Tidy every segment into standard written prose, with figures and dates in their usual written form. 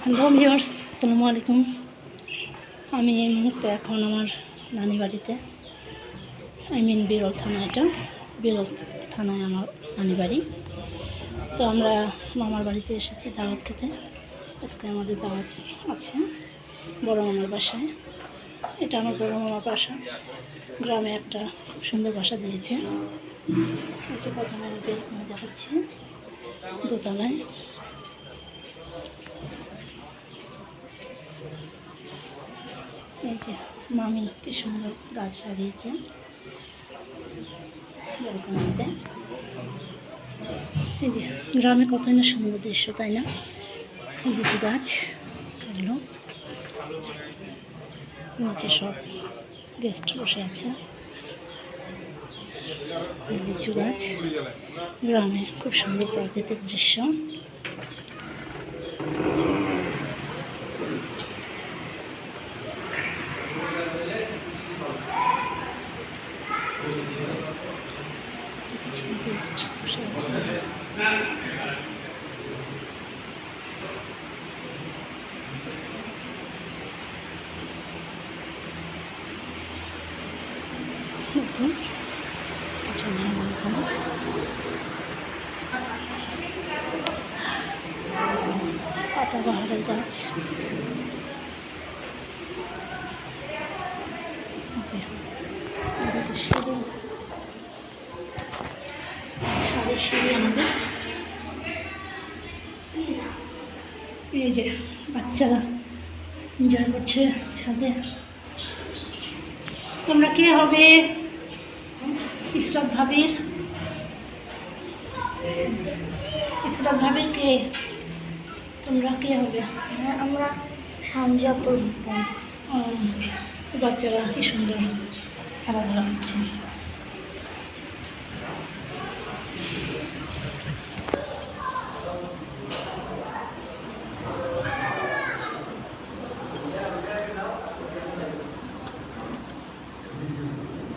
Hello viewers, আসসালামু আলাইকুম। আমি এই মুহূর্তে এখন আমার নানি বাড়িতে, বিরল থানা। এটা বিরল থানায় আমার নানি বাড়ি। তো আমরা মামার বাড়িতে এসেছি দাওয়াত খেতে। আজকে আমাদের দাওয়াত আছে বড় মামার বাসায়। এটা আমার বড় মামার বাসা। গ্রামে একটা খুব সুন্দর বাসা দিয়েছে। এটা প্রথমে আমি দেখাচ্ছি দোতলায়। এই যে মামি কি সুন্দর গাছ লাগিয়েছে ব্যালকনিতে। এই যে গ্রামে কতই না সুন্দর দৃশ্য, তাই না? লিচু গাছ এগুলো, নিচে সব গেস্ট বসে আছে। লিচু গাছ, গ্রামে খুব সুন্দর প্রাকৃতিক দৃশ্য। গেস্ট বসে আছে। পাতাবাহারের গাছ, সিঁড়ি, ছাদের সিঁড়ি আমাদের। এই যে বাচ্চারা এনজয় করছে ছাদে। তোমরা কে হবে? ইসরাত ভাবির কে? তোমরা কে হবে? আমরা সামজাপুর। বাচ্চারা কি সুন্দর খেলাধুলা করছে।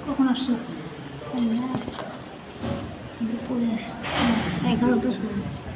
কখন আসছো? দুপুরে 11টার সময় আসছি।